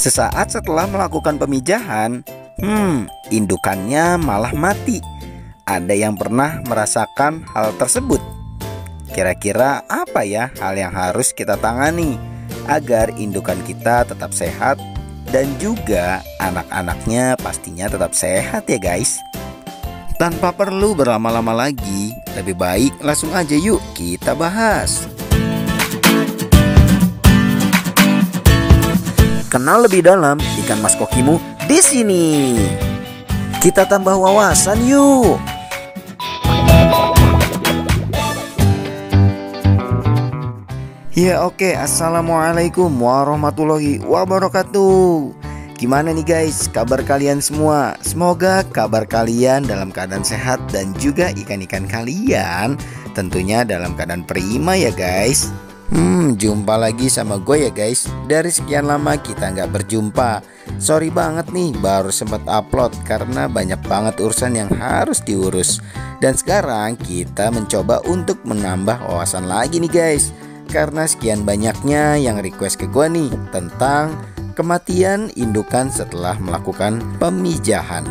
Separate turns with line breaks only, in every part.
Sesaat setelah melakukan pemijahan, indukannya malah mati. Ada yang pernah merasakan hal tersebut? Kira-kira apa ya hal yang harus kita tangani agar indukan kita tetap sehat dan juga anak-anaknya pastinya tetap sehat ya guys? Tanpa perlu berlama-lama lagi, lebih baik langsung aja yuk kita bahas. Kenal lebih dalam ikan mas kokimu di sini. Kita tambah wawasan yuk. Ya oke, assalamualaikum warahmatullahi wabarakatuh. Gimana nih guys, kabar kalian semua? Semoga kabar kalian dalam keadaan sehat dan juga ikan-ikan kalian tentunya dalam keadaan prima ya guys. Jumpa lagi sama gue ya guys. Dari sekian lama kita nggak berjumpa. Sorry banget nih, baru sempat upload karena banyak banget urusan yang harus diurus. Dan sekarang kita mencoba untuk menambah wawasan lagi nih guys, karena sekian banyaknya yang request ke gue nih tentang kematian indukan setelah melakukan pemijahan.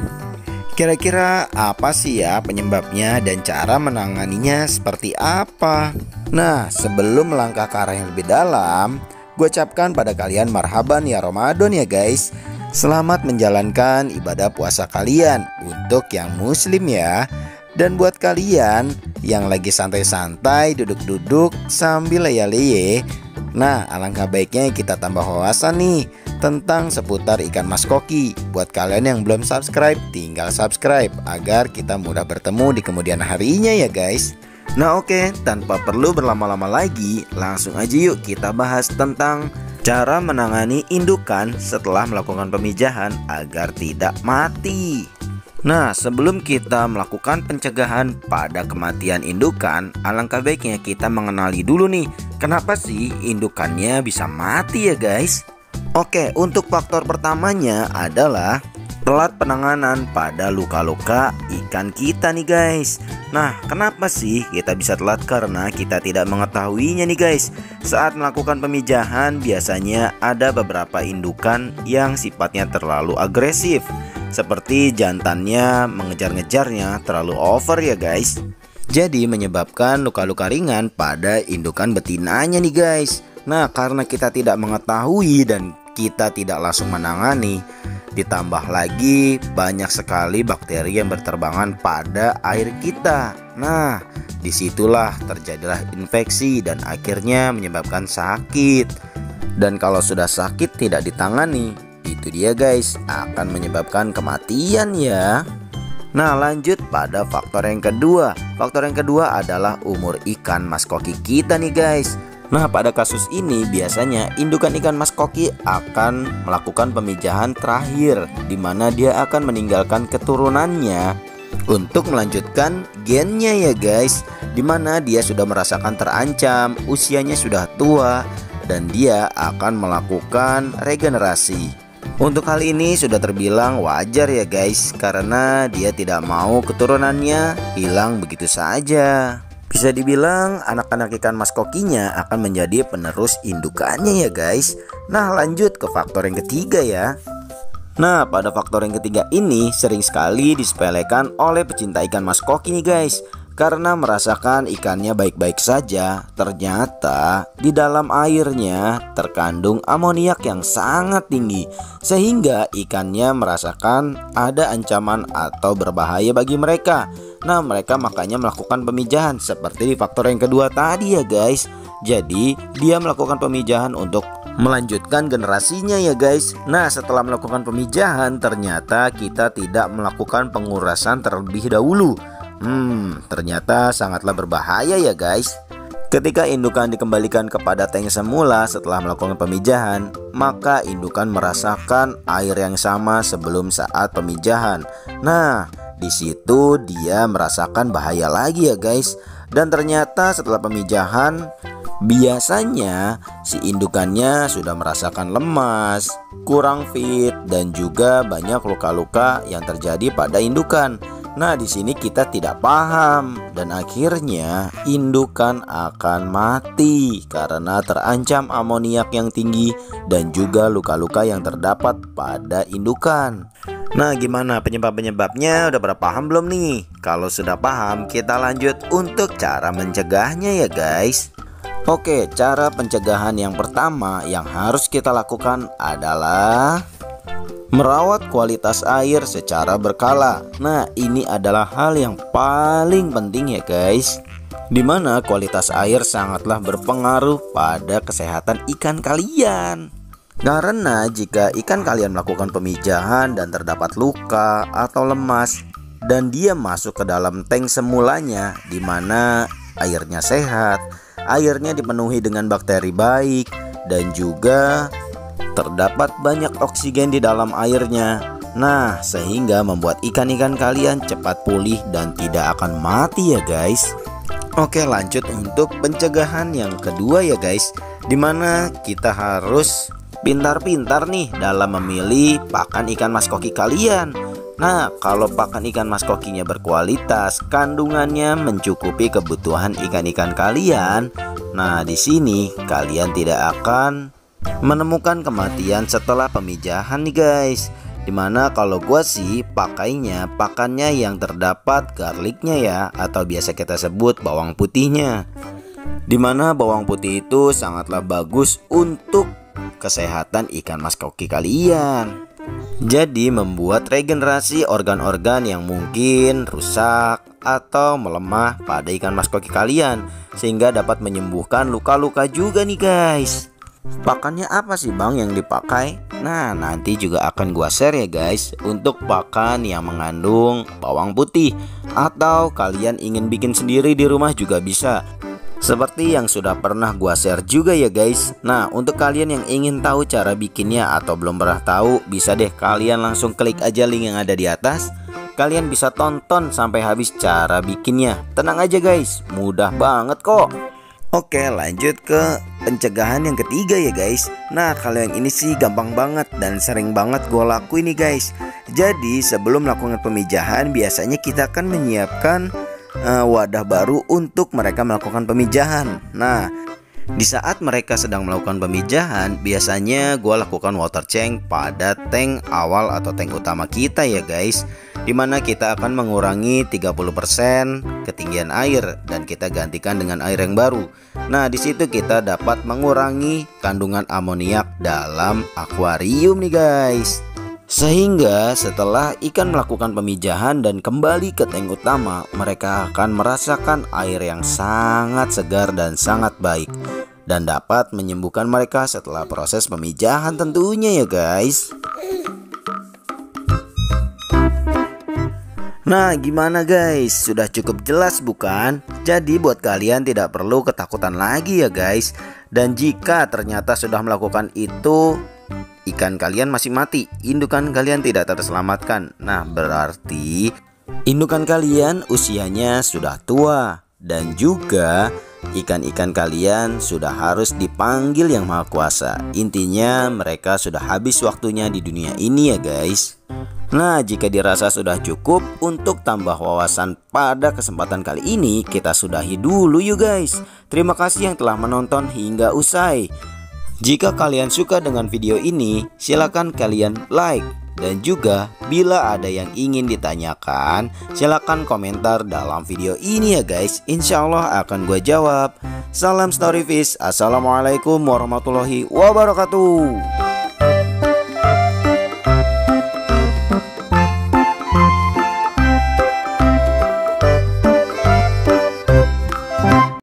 Kira-kira apa sih ya penyebabnya dan cara menanganinya seperti apa? Nah, sebelum melangkah ke arah yang lebih dalam, gue ucapkan pada kalian marhaban ya Ramadan ya guys. Selamat menjalankan ibadah puasa kalian untuk yang muslim ya. Dan buat kalian yang lagi santai-santai duduk-duduk sambil leye-leye, nah alangkah baiknya kita tambah wawasan nih tentang seputar ikan mas koki. Buat kalian yang belum subscribe, tinggal subscribe agar kita mudah bertemu di kemudian harinya ya guys. Nah oke, tanpa perlu berlama-lama lagi, langsung aja yuk kita bahas tentang cara menangani indukan setelah melakukan pemijahan agar tidak mati. Nah, sebelum kita melakukan pencegahan pada kematian indukan, alangkah baiknya kita mengenali dulu nih, kenapa sih indukannya bisa mati ya guys? Oke, untuk faktor pertamanya adalah telat penanganan pada luka-luka ikan kita nih guys. Nah, kenapa sih kita bisa telat? Karena kita tidak mengetahuinya nih guys. Saat melakukan pemijahan biasanya ada beberapa indukan yang sifatnya terlalu agresif, seperti jantannya mengejar-ngejarnya terlalu over ya guys. Jadi menyebabkan luka-luka ringan pada indukan betinanya nih guys. Nah, karena kita tidak mengetahui dan kita tidak langsung menangani, ditambah lagi banyak sekali bakteri yang berterbangan pada air kita. Nah, disitulah terjadilah infeksi dan akhirnya menyebabkan sakit. Dan kalau sudah sakit tidak ditangani, itu dia guys, akan menyebabkan kematian ya. Nah, lanjut pada faktor yang kedua. Faktor yang kedua adalah umur ikan mas koki kita nih guys. Nah, pada kasus ini biasanya indukan ikan mas koki akan melakukan pemijahan terakhir, di mana dia akan meninggalkan keturunannya untuk melanjutkan gennya ya guys, di mana dia sudah merasakan terancam, usianya sudah tua, dan dia akan melakukan regenerasi. Untuk hal ini sudah terbilang wajar ya guys, karena dia tidak mau keturunannya hilang begitu saja. Bisa dibilang anak-anak ikan mas kokinya akan menjadi penerus indukannya ya guys. Nah, lanjut ke faktor yang ketiga ya. Nah, pada faktor yang ketiga ini sering sekali disepelekan oleh pecinta ikan mas koki nih guys. Karena merasakan ikannya baik-baik saja, ternyata di dalam airnya terkandung amoniak yang sangat tinggi, sehingga ikannya merasakan ada ancaman atau berbahaya bagi mereka. Nah, mereka makanya melakukan pemijahan seperti di faktor yang kedua tadi ya guys. Jadi dia melakukan pemijahan untuk melanjutkan generasinya ya guys. Nah, setelah melakukan pemijahan ternyata kita tidak melakukan pengurasan terlebih dahulu. Ternyata sangatlah berbahaya ya guys. Ketika indukan dikembalikan kepada tank semula setelah melakukan pemijahan, maka indukan merasakan air yang sama sebelum saat pemijahan. Nah, di situ dia merasakan bahaya lagi ya guys. Dan ternyata setelah pemijahan, biasanya si indukannya sudah merasakan lemas, kurang fit, dan juga banyak luka-luka yang terjadi pada indukan. Nah, di sini kita tidak paham dan akhirnya indukan akan mati karena terancam amoniak yang tinggi dan juga luka-luka yang terdapat pada indukan. Nah, gimana penyebab-penyebabnya? Udah pada paham belum nih? Kalau sudah paham, kita lanjut untuk cara mencegahnya ya guys. Oke, cara pencegahan yang pertama yang harus kita lakukan adalah merawat kualitas air secara berkala. Nah, ini adalah hal yang paling penting ya guys, dimana kualitas air sangatlah berpengaruh pada kesehatan ikan kalian. Karena jika ikan kalian melakukan pemijahan dan terdapat luka atau lemas dan dia masuk ke dalam tank semulanya, dimana airnya sehat, airnya dipenuhi dengan bakteri baik dan juga terdapat banyak oksigen di dalam airnya. Nah, sehingga membuat ikan-ikan kalian cepat pulih dan tidak akan mati ya guys. Oke, lanjut untuk pencegahan yang kedua ya guys, dimana kita harus pintar-pintar nih dalam memilih pakan ikan mas koki kalian. Nah, kalau pakan ikan mas kokinya berkualitas, kandungannya mencukupi kebutuhan ikan-ikan kalian. Nah, di sini kalian tidak akan menemukan kematian setelah pemijahan nih guys. Dimana kalau gua sih pakannya yang terdapat garlicnya ya, atau biasa kita sebut bawang putihnya. Dimana bawang putih itu sangatlah bagus untuk kesehatan ikan mas koki kalian. Jadi membuat regenerasi organ-organ yang mungkin rusak atau melemah pada ikan mas koki kalian, sehingga dapat menyembuhkan luka-luka juga nih guys. Pakannya apa sih bang yang dipakai? Nah, nanti juga akan gua share ya guys untuk pakan yang mengandung bawang putih, atau kalian ingin bikin sendiri di rumah juga bisa, seperti yang sudah pernah gua share juga ya guys. Nah, untuk kalian yang ingin tahu cara bikinnya atau belum pernah tahu, bisa deh kalian langsung klik aja link yang ada di atas. Kalian bisa tonton sampai habis cara bikinnya. Tenang aja guys, mudah banget kok. Oke, lanjut ke pencegahan yang ketiga ya guys. Nah, kalau yang ini sih gampang banget dan sering banget gue lakuin nih guys. Jadi sebelum melakukan pemijahan, biasanya kita akan menyiapkan wadah baru untuk mereka melakukan pemijahan. Nah, di saat mereka sedang melakukan pemijahan, biasanya gue lakukan water change pada tank awal atau tank utama kita ya guys, dimana kita akan mengurangi 30% ketinggian air dan kita gantikan dengan air yang baru. Nah, di situ kita dapat mengurangi kandungan amoniak dalam akuarium nih guys. Sehingga setelah ikan melakukan pemijahan dan kembali ke tank utama, mereka akan merasakan air yang sangat segar dan sangat baik, dan dapat menyembuhkan mereka setelah proses pemijahan tentunya ya guys. Nah, gimana guys? Sudah cukup jelas bukan? Jadi buat kalian tidak perlu ketakutan lagi ya guys. Dan jika ternyata sudah melakukan itu, ikan kalian masih mati, indukan kalian tidak terselamatkan, nah berarti indukan kalian usianya sudah tua. Dan juga ikan-ikan kalian sudah harus dipanggil Yang Maha Kuasa. Intinya mereka sudah habis waktunya di dunia ini ya guys. Nah, jika dirasa sudah cukup untuk tambah wawasan pada kesempatan kali ini, kita sudahi dulu yuk guys. Terima kasih yang telah menonton hingga usai. Jika kalian suka dengan video ini, silakan kalian like. Dan juga bila ada yang ingin ditanyakan, silakan komentar dalam video ini ya guys. Insya Allah akan gue jawab. Salam Storyfish. Assalamualaikum warahmatullahi wabarakatuh.